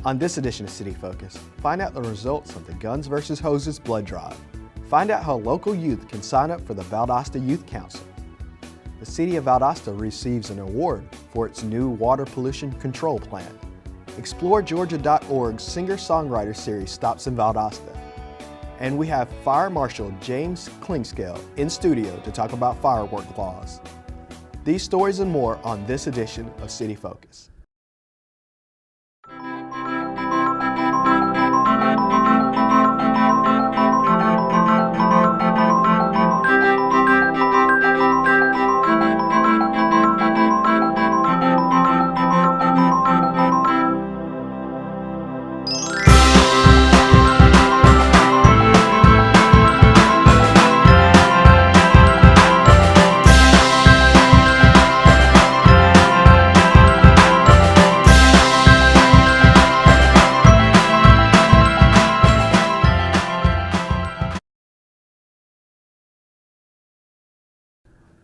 On this edition of City Focus, find out the results of the Guns vs. Hoses blood drive. Find out how local youth can sign up for the Valdosta Youth Council. The City of Valdosta receives an award for its new water pollution control plan. ExploreGeorgia.org's singer-songwriter series stops in Valdosta. And we have Fire Marshal James Klingscale in studio to talk about firework laws. These stories and more on this edition of City Focus.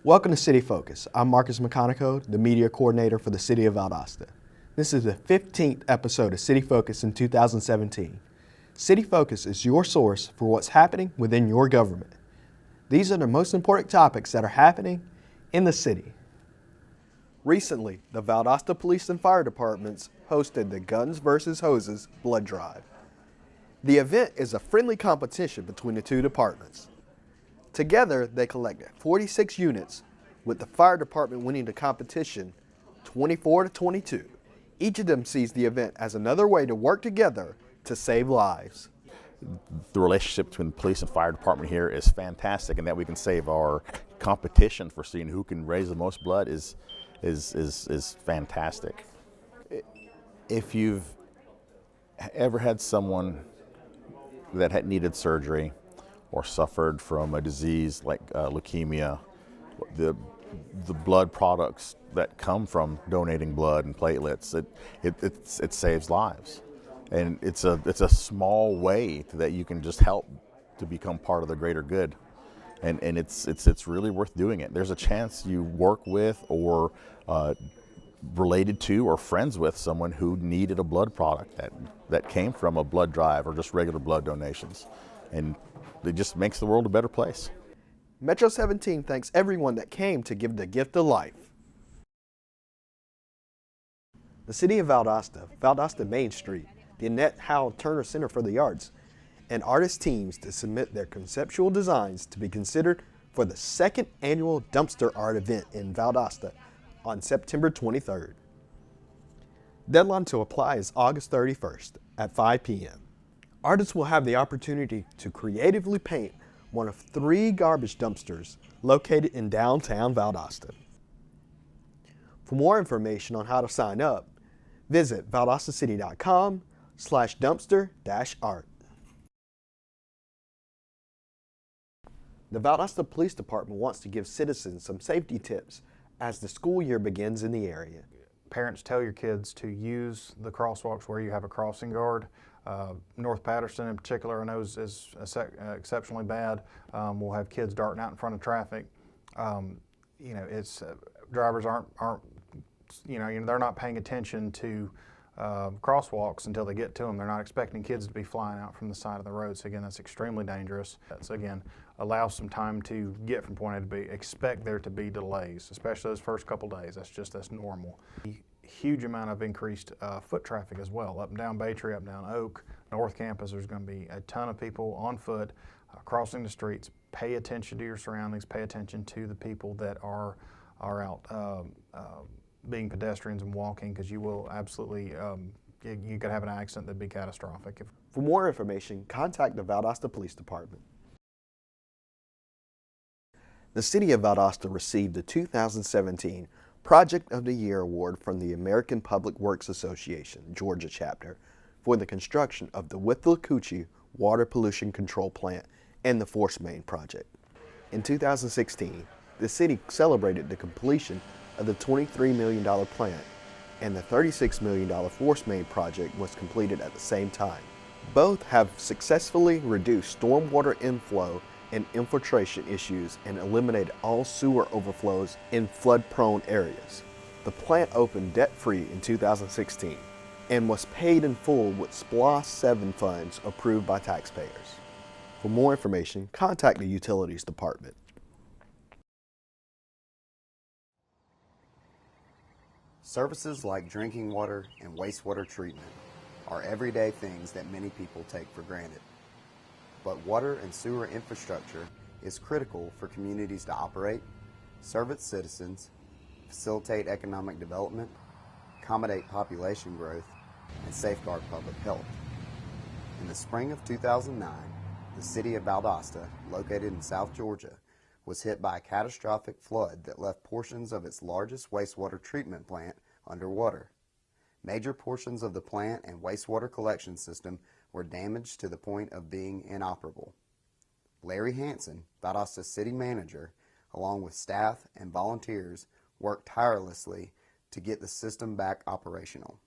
Welcome to City Focus. I'm Marcus McConico, the media coordinator for the City of Valdosta. This is the 15th episode of City Focus in 2017. City Focus is your source for what's happening within your government. These are the most important topics that are happening in the city. Recently, the Valdosta Police and Fire Departments hosted the Guns vs. Hoses blood drive. The event is a friendly competition between the two departments. Together, they collected 46 units, with the fire department winning the competition 24-22. Each of them sees the event as another way to work together to save lives. The relationship between the police and fire department here is fantastic, and that we can save our competition for seeing who can raise the most blood is fantastic. If you've ever had someone that had needed surgery or suffered from a disease like leukemia, the blood products that come from donating blood and platelets, it saves lives, and it's a small way that you can just help to become part of the greater good, and it's really worth doing it. There's a chance you work with or related to or friends with someone who needed a blood product that came from a blood drive or just regular blood donations, and it just makes the world a better place. Metro 17 thanks everyone that came to give the gift of life. The City of Valdosta, Valdosta Main Street, the Annette Howell Turner Center for the Arts, and artist teams to submit their conceptual designs to be considered for the second annual dumpster art event in Valdosta on September 23rd. Deadline to apply is August 31st at 5 p.m. Artists will have the opportunity to creatively paint one of 3 garbage dumpsters located in downtown Valdosta. For more information on how to sign up, visit valdostacity.com/dumpster-art. The Valdosta Police Department wants to give citizens some safety tips as the school year begins in the area. Parents, tell your kids to use the crosswalks where you have a crossing guard. North Patterson in particular, I know is exceptionally bad. We'll have kids darting out in front of traffic. Drivers aren't they're not paying attention to crosswalks until they get to them. They're not expecting kids to be flying out from the side of the road. So again, that's extremely dangerous. So again, allow some time to get from point A to B. Expect there to be delays, especially those first couple days. That's normal. Huge amount of increased foot traffic as well. Up and down Baytree, up and down Oak, North Campus, there's going to be a ton of people on foot crossing the streets. Pay attention to your surroundings. Pay attention to the people that are out being pedestrians and walking, because you will absolutely, you could have an accident that'd be catastrophic. For more information, contact the Valdosta Police Department. The City of Valdosta received the 2017 Project of the Year Award from the American Public Works Association, Georgia chapter, for the construction of the Withlacoochee Water Pollution Control Plant and the Force Main Project. In 2016, the city celebrated the completion of the $23 million plant, and the $36 million Force Main Project was completed at the same time. Both have successfully reduced stormwater inflow and infiltration issues and eliminated all sewer overflows in flood-prone areas. The plant opened debt-free in 2016. and was paid in full with SPLOST 7 funds approved by taxpayers. For more information, contact the Utilities Department. Services like drinking water and wastewater treatment are everyday things that many people take for granted. But water and sewer infrastructure is critical for communities to operate, serve its citizens, facilitate economic development, accommodate population growth, and safeguard public health. In the spring of 2009, the city of Valdosta, located in South Georgia, was hit by a catastrophic flood that left portions of its largest wastewater treatment plant underwater. Major portions of the plant and wastewater collection system were damaged to the point of being inoperable. Larry Hanson, Valdosta's city manager, along with staff and volunteers, worked tirelessly to get the system back operational.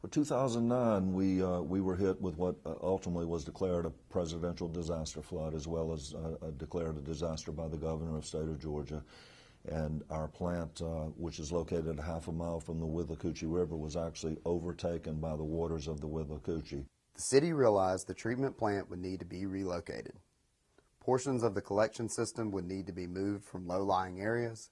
In 2009, we were hit with what ultimately was declared a presidential disaster flood, as well as declared a disaster by the governor of the state of Georgia. And our plant, which is located a half a mile from the Withlacoochee River, was actually overtaken by the waters of the Withlacoochee. The city realized the treatment plant would need to be relocated. Portions of the collection system would need to be moved from low-lying areas,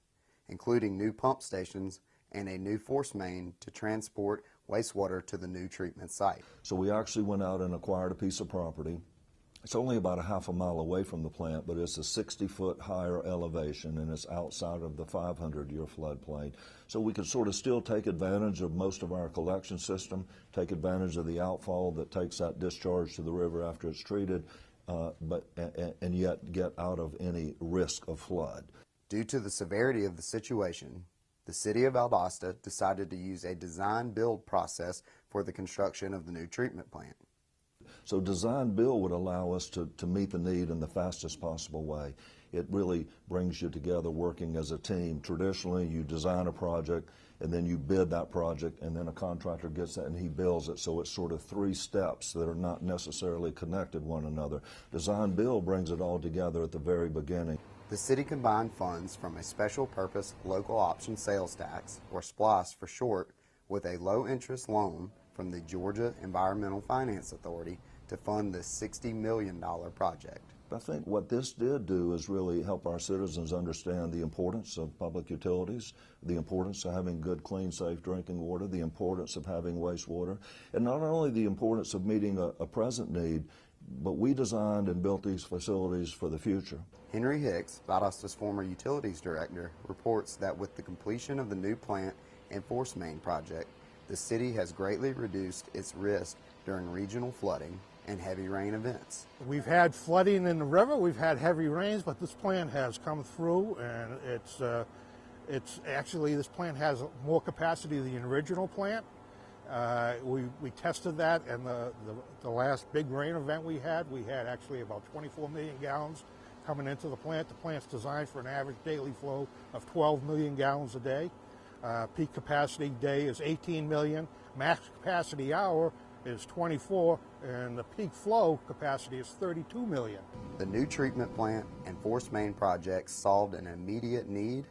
including new pump stations and a new force main to transport wastewater to the new treatment site. So we actually went out and acquired a piece of property. It's only about a half a mile away from the plant, but it's a 60-foot higher elevation, and it's outside of the 500-year floodplain. So we could sort of still take advantage of most of our collection system, take advantage of the outfall that takes that discharge to the river after it's treated, and yet get out of any risk of flood. Due to the severity of the situation, the city of Valdosta decided to use a design-build process for the construction of the new treatment plant. So design-build would allow us to meet the need in the fastest possible way. It really brings you together working as a team. Traditionally, you design a project, and then you bid that project, and then a contractor gets that and he builds it. So it's sort of three steps that are not necessarily connected one another. Design-build brings it all together at the very beginning. The city combined funds from a special purpose local option sales tax, or SPLOST for short, with a low interest loan from the Georgia Environmental Finance Authority to fund this $60 million project. I think what this did do is really help our citizens understand the importance of public utilities, the importance of having good, clean, safe drinking water, the importance of having wastewater, and not only the importance of meeting a present need, but we designed and built these facilities for the future. Henry Hicks, Valdosta's former utilities director, reports that with the completion of the new plant and force main project, the city has greatly reduced its risk during regional flooding and heavy rain events. We've had flooding in the river, we've had heavy rains, but this plant has come through, and it's actually, this plant has more capacity than the original plant. We tested that, and the last big rain event we had actually about 24 million gallons coming into the plant. The plant's designed for an average daily flow of 12 million gallons a day. Peak capacity day is 18 million. Max capacity hour is 24, and the peak flow capacity is 32 million. The new treatment plant and force main projects solved an immediate need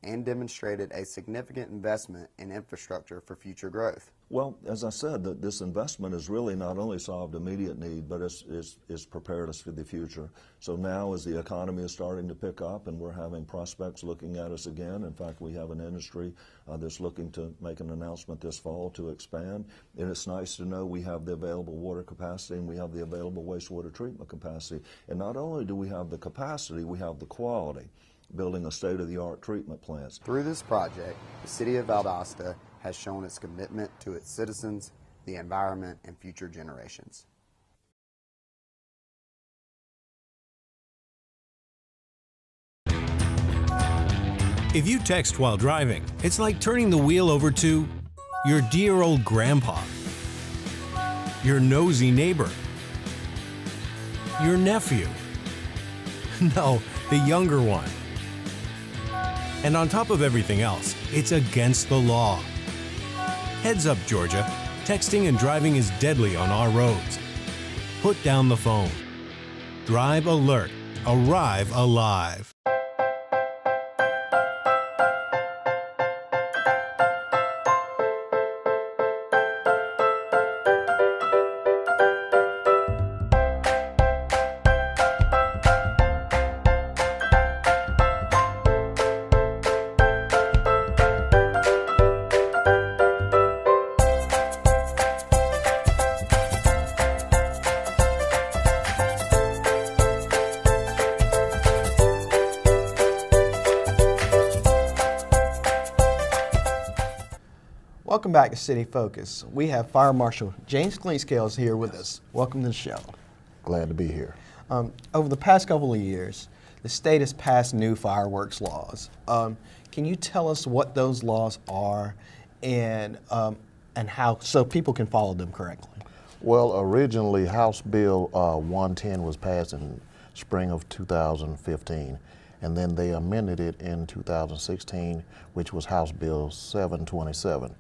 and demonstrated a significant investment in infrastructure for future growth. Well, as I said, this investment has really not only solved immediate need, but it's prepared us for the future. So now as the economy is starting to pick up and we're having prospects looking at us again, in fact, we have an industry that's looking to make an announcement this fall to expand. And it's nice to know we have the available water capacity and we have the available wastewater treatment capacity. And not only do we have the capacity, we have the quality, building a state-of-the-art treatment plants. Through this project, the city of Valdosta has shown its commitment to its citizens, the environment, and future generations. If you text while driving, it's like turning the wheel over to your dear old grandpa, your nosy neighbor, your nephew. No, the younger one. And on top of everything else, it's against the law. Heads up, Georgia. Texting and driving is deadly on our roads. Put down the phone. Drive alert. Arrive alive. Welcome back to City Focus. We have Fire Marshal James Cleanscales here with us. Welcome to the show. Glad to be here. Over the past couple of years, the state has passed new fireworks laws. Can you tell us what those laws are and how, so people can follow them correctly? Well, originally House Bill 110 was passed in spring of 2015, and then they amended it in 2016, which was House Bill 727.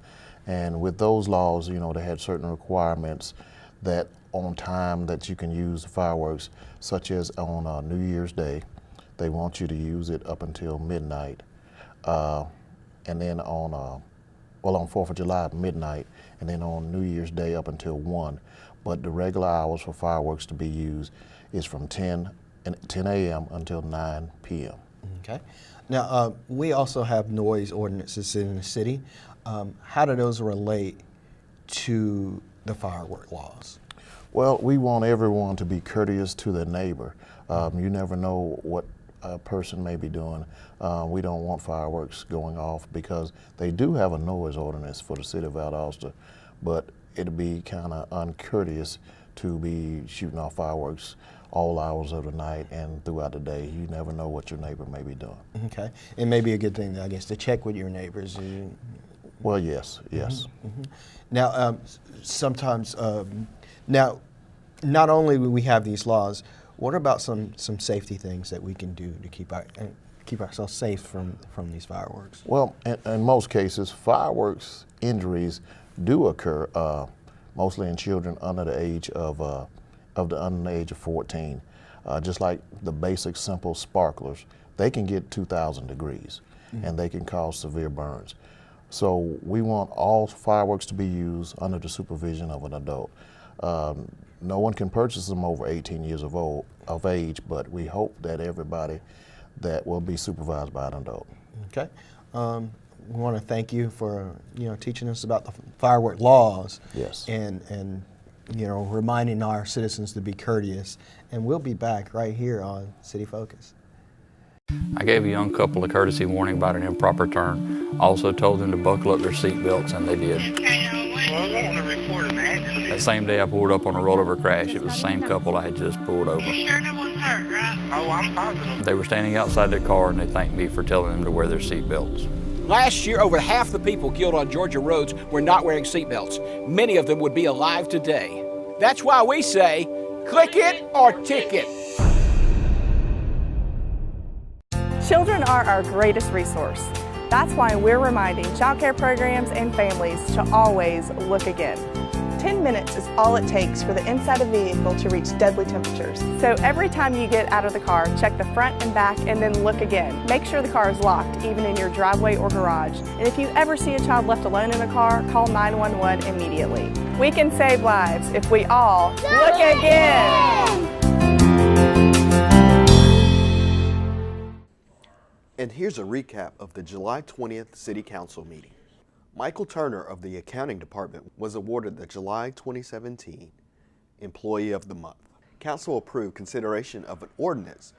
And with those laws, you know, they had certain requirements that on time that you can use the fireworks, such as on New Year's Day. They want you to use it up until midnight. And then on 4th of July at midnight, and then on New Year's Day up until 1. But the regular hours for fireworks to be used is from 10 a.m. until 9 p.m. Okay. Now, we also have noise ordinances in the city. How do those relate to the firework laws? Well, we want everyone to be courteous to their neighbor. You never know what a person may be doing. We don't want fireworks going off because they do have a noise ordinance for the city of Valdosta, but it'd be kind of uncourteous to be shooting off fireworks all hours of the night and throughout the day. You never know what your neighbor may be doing. Okay. It may be a good thing, I guess, to check with your neighbors. Well, yes. Now, sometimes, now, not only do we have these laws, what about some safety things that we can do to keep ourselves safe from these fireworks? Well, in most cases, fireworks injuries do occur, mostly in children under the age of 14. Just like the basic simple sparklers, they can get 2,000 degrees, and they can cause severe burns. So we want all fireworks to be used under the supervision of an adult. No one can purchase them over 18 years of age, but we hope that everybody that will be supervised by an adult. Okay. We want to thank you for teaching us about the firework laws. Yes. And reminding our citizens to be courteous. And we'll be back right here on City Focus. I gave a young couple a courtesy warning about an improper turn. I also told them to buckle up their seat belts, and they did. That same day I pulled up on a rollover crash. It was the same couple I had just pulled over. You sure no one's hurt, right? Oh, I'm positive. They were standing outside their car, and they thanked me for telling them to wear their seat belts. Last year, over half the people killed on Georgia roads were not wearing seatbelts. Many of them would be alive today. That's why we say, click it or ticket. Children are our greatest resource. That's why we're reminding child care programs and families to always look again. 10 minutes is all it takes for the inside of the vehicle to reach deadly temperatures. So every time you get out of the car, check the front and back and then look again. Make sure the car is locked, even in your driveway or garage. And if you ever see a child left alone in a car, call 911 immediately. We can save lives if we all look again. And here's a recap of the July 20th City Council meeting. Michael Turner of the Accounting Department was awarded the July 2017 Employee of the Month. Council approved consideration of an ordinance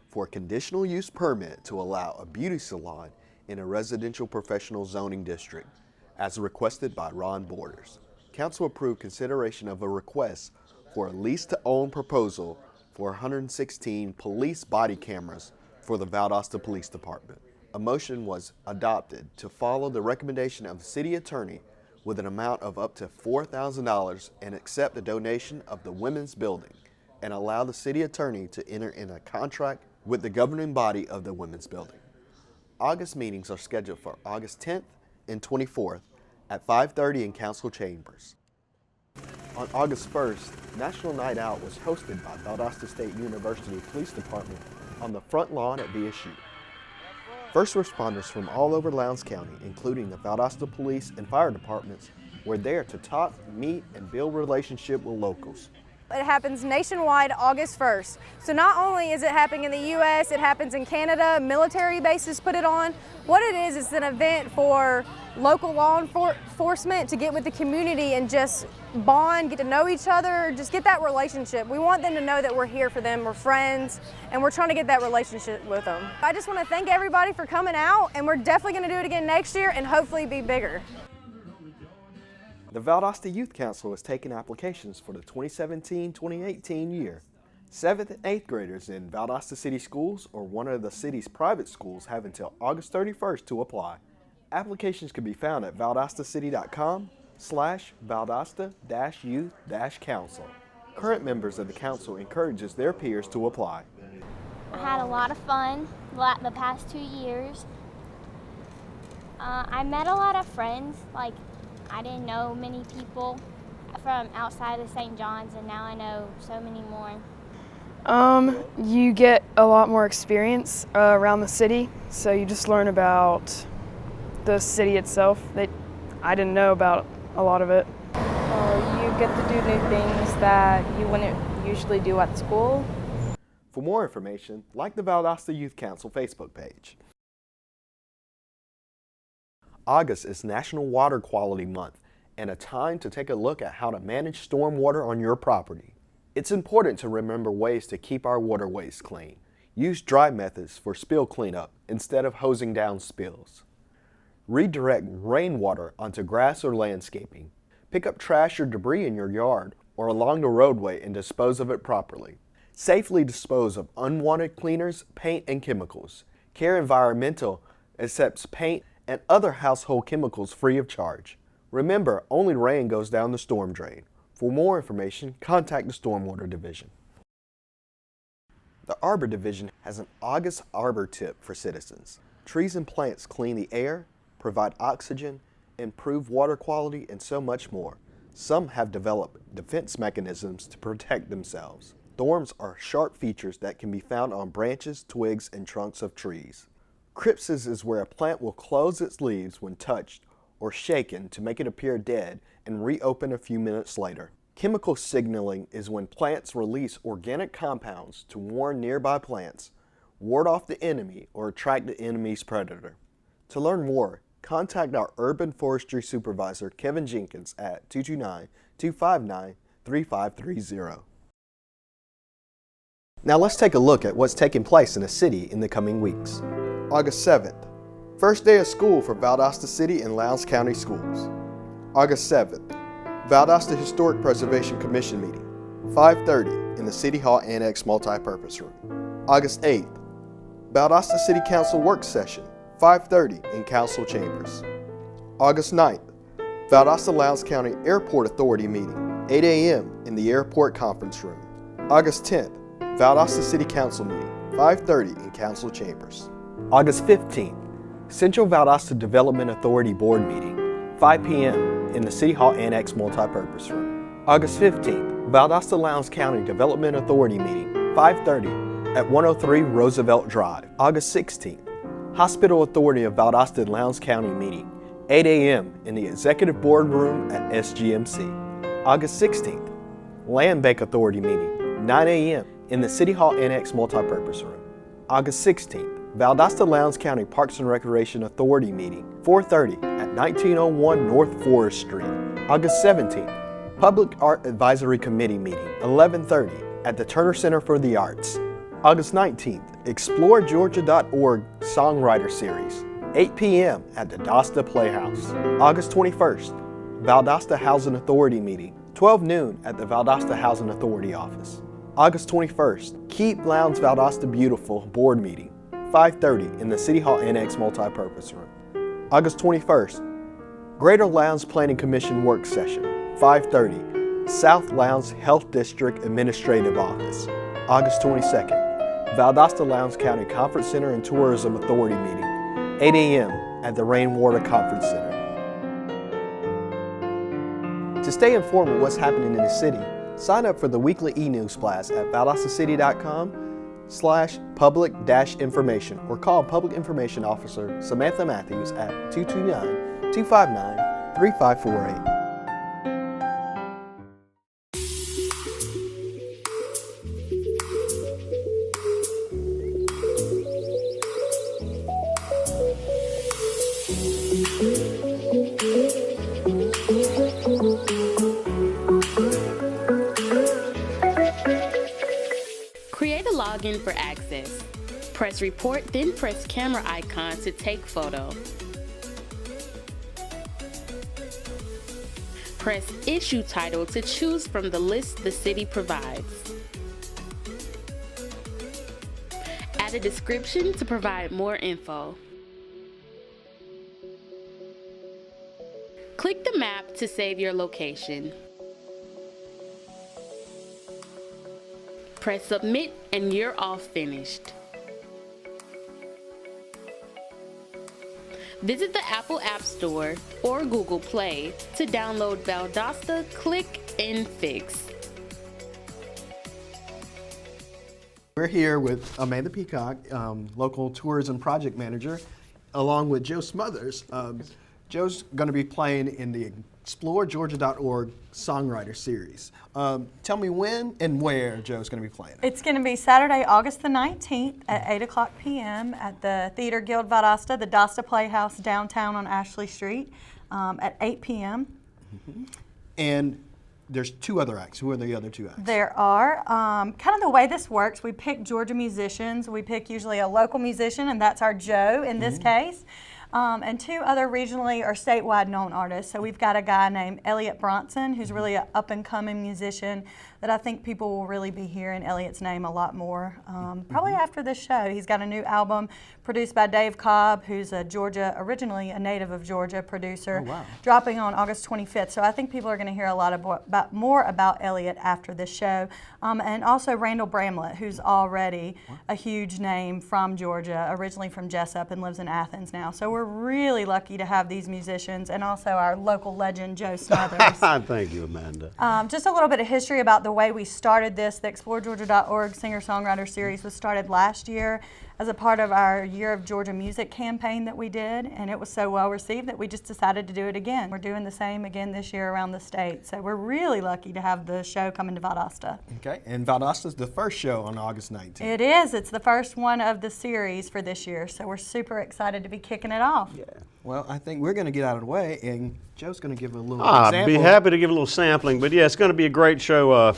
for a conditional use permit to allow a beauty salon in a residential professional zoning district, as requested by Ron Borders. Council approved consideration of a request for a lease-to-own proposal for 116 police body cameras for the Valdosta Police Department. A motion was adopted to follow the recommendation of the city attorney with an amount of up to $4,000 and accept the donation of the women's building and allow the city attorney to enter in a contract with the governing body of the women's building. August meetings are scheduled for August 10th and 24th at 5:30 in council chambers. On August 1st, National Night Out was hosted by Valdosta State University Police Department on the front lawn at VSU. First responders from all over Lowndes County, including the Valdosta Police and Fire Departments, were there to talk, meet, and build relationship with locals. It happens nationwide August 1st. So not only is it happening in the U.S., it happens in Canada, military bases put it on. What it is an event for local law enforcement to get with the community and just bond, get to know each other, just get that relationship. We want them to know that we're here for them, we're friends, and we're trying to get that relationship with them. I just want to thank everybody for coming out, and we're definitely going to do it again next year and hopefully be bigger. The Valdosta Youth Council is taking applications for the 2017-2018 year. 7th and 8th graders in Valdosta City Schools or one of the city's private schools have until August 31st to apply. Applications can be found at valdostacity.com/valdosta-youth-council. Current members of the council encourages their peers to apply. I had a lot of fun the past 2 years. I met a lot of friends. Like, I didn't know many people from outside of St. John's, and now I know so many more. You get a lot more experience around the city, so you just learn about the city itself that I didn't know about a lot of it. You get to do new things that you wouldn't usually do at school. For more information, like the Valdosta Youth Council Facebook page. August is National Water Quality Month and a time to take a look at how to manage stormwater on your property. It's important to remember ways to keep our waterways clean. Use dry methods for spill cleanup instead of hosing down spills. Redirect rainwater onto grass or landscaping. Pick up trash or debris in your yard or along the roadway and dispose of it properly. Safely dispose of unwanted cleaners, paint, and chemicals. Care Environmental accepts paint and other household chemicals free of charge. Remember, only rain goes down the storm drain. For more information, contact the Stormwater Division. The Arbor Division has an August Arbor Tip for citizens. Trees and plants clean the air, provide oxygen, improve water quality, and so much more. Some have developed defense mechanisms to protect themselves. Thorns are sharp features that can be found on branches, twigs, and trunks of trees. Crypsis is where a plant will close its leaves when touched or shaken to make it appear dead and reopen a few minutes later. Chemical signaling is when plants release organic compounds to warn nearby plants, ward off the enemy, or attract the enemy's predator. To learn more, contact our Urban Forestry Supervisor, Kevin Jenkins, at 229-259-3530. Now let's take a look at what's taking place in the city in the coming weeks. August 7th, first day of school for Valdosta City and Lowndes County Schools. August 7th, Valdosta Historic Preservation Commission meeting, 5:30 in the City Hall Annex Multipurpose Room. August 8th, Valdosta City Council Work Session, 5:30 in Council Chambers. August 9th, Valdosta Lowndes County Airport Authority meeting, 8 a.m. in the Airport Conference Room. August 10th, Valdosta City Council meeting, 5:30 in Council Chambers. August 15th, Central Valdosta Development Authority Board meeting, 5 p.m. in the City Hall Annex Multipurpose Room. August 15th, Valdosta Lowndes County Development Authority meeting, 5:30 at 103 Roosevelt Drive. August 16th, Hospital Authority of Valdosta and Lowndes County meeting, 8 a.m. in the Executive Board Room at SGMC. August 16th, Land Bank Authority meeting, 9 a.m. in the City Hall Annex Multipurpose Room. August 16th, Valdosta Lowndes County Parks and Recreation Authority meeting, 4:30 at 1901 North Forest Street. August 17th, Public Art Advisory Committee meeting, 11:30 at the Turner Center for the Arts. August 19th, ExploreGeorgia.org Songwriter Series, 8 p.m. at the Dosta Playhouse. August 21st, Valdosta Housing Authority meeting, 12 noon at the Valdosta Housing Authority office. August 21st, Keep Lowndes Valdosta Beautiful Board meeting, 5:30 in the City Hall Annex Multipurpose Room. August 21st, Greater Lowndes Planning Commission Work Session, 5:30, South Lowndes Health District Administrative Office. August 22nd, Valdosta Lowndes County Conference Center and Tourism Authority meeting, 8 a.m. at the Rainwater Conference Center. To stay informed of what's happening in the city, sign up for the weekly e-news blast at valdostacity.com/public-information or call Public Information Officer Samantha Matthews at 229-259-3548. Create a login for access. Press report, then press camera icon to take photo. press Issue Title to choose from the list the city provides. Add a description to provide more info. Click the map to save your location. Press Submit and you're all finished. Visit the Apple App Store or Google Play to download Valdosta Click and Fix. We're here with Amanda Peacock, local tourism project manager, along with Joe Smothers. Joe's going to be playing in the ExploreGeorgia.org Songwriter Series. Tell me when and where Joe's going to be playing. It's going to be Saturday, August the 19th at 8 o'clock p.m. at the Theater Guild Valdosta, the Dosta Playhouse downtown on Ashley Street at 8 p.m. Mm-hmm. And there's two other acts. Who are the other two acts? There are. Kind of the way this works, we pick Georgia musicians. We pick usually a local musician, and that's our Joe in this case. And two other regionally or statewide known artists. So we've got a guy named Elliot Bronson, who's really an up-and-coming musician that I think people will really be hearing Elliot's name a lot more, probably after this show. He's got a new album produced by Dave Cobb, who's a originally a native of Georgia producer, dropping on August 25th. So I think people are going to hear a lot more about Elliot after this show. And also Randall Bramlett, who's already a huge name from Georgia, originally from Jessup and lives in Athens now. So we're really lucky to have these musicians and also our local legend, Joe Smothers. Thank you, Amanda. Just a little bit of history about the way we started this. The ExploreGeorgia.org Singer-Songwriter Series was started last year as a part of our Year of Georgia Music campaign that we did, and it was so well received that we just decided to do it again. We're doing the same again this year around the state, so we're really lucky to have the show coming to Valdosta. Okay, and Valdosta's the first show on August 19th. It is. It's the first one of the series for this year, so we're super excited to be kicking it off. Yeah. Well, I think we're going to get out of the way, and Joe's going to give a little I'd example. be happy to give a little sampling, but yeah, it's going to be a great show.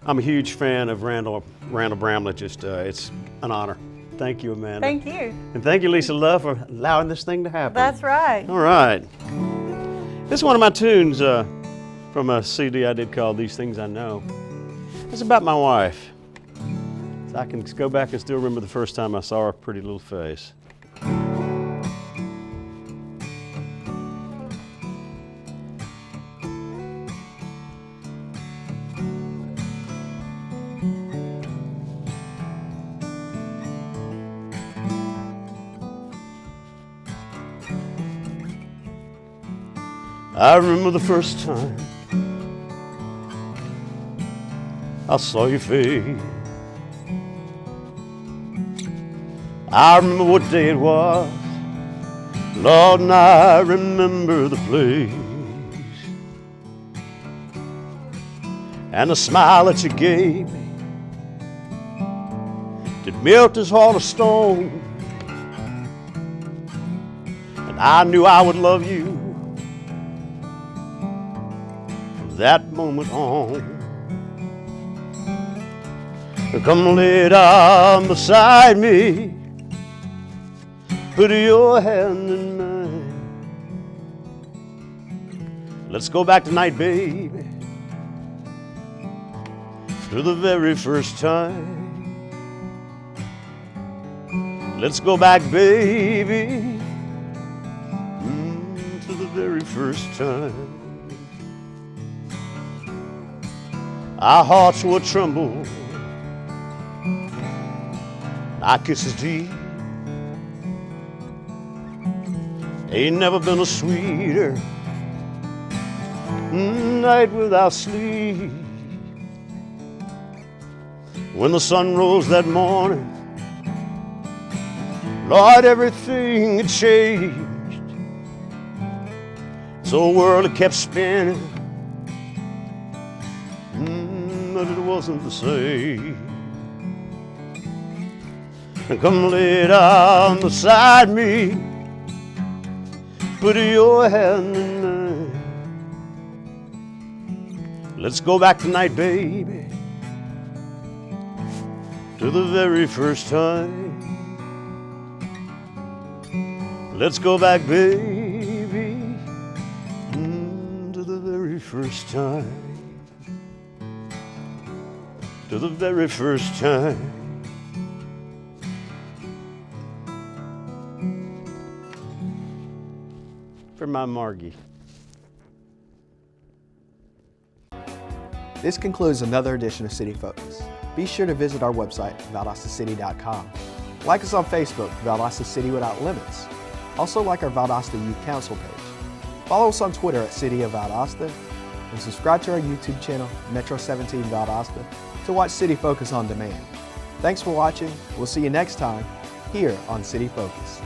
I'm a huge fan of Randall Bramlett. Just it's an honor. Thank you, Amanda. Thank you. And thank you, Lisa Love, for allowing this thing to happen. That's right. All right. This is one of my tunes from a CD I did called These Things I Know. It's about my wife. So I can go back and still remember the first time I saw her pretty little face. I remember the first time I saw your face. I remember what day it was, Lord, and I remember the place. And the smile that you gave me did melt this heart of stone. And I knew I would love you that moment on. Come lay down beside me, put your hand in mine. Let's go back tonight, baby, to the very first time. Let's go back, baby, to the very first time. Our hearts were tremble, our kisses deep. Ain't never been a sweeter night without sleep. When the sun rose that morning, Lord, everything had changed. So the world had kept spinning, but it wasn't the same. Come lay down beside me, put your hand in mine. Let's go back tonight, baby, to the very first time. Let's go back, baby, to the very first time. To the very first time. For my Margie. This concludes another edition of City Focus. Be sure to visit our website, valdostacity.com. Like us on Facebook, Valdosta City Without Limits. Also like our Valdosta Youth Council page. Follow us on Twitter at City of Valdosta, and subscribe to our YouTube channel, Metro 17 Valdosta, to watch City Focus on demand. Thanks for watching. We'll see you next time here on City Focus.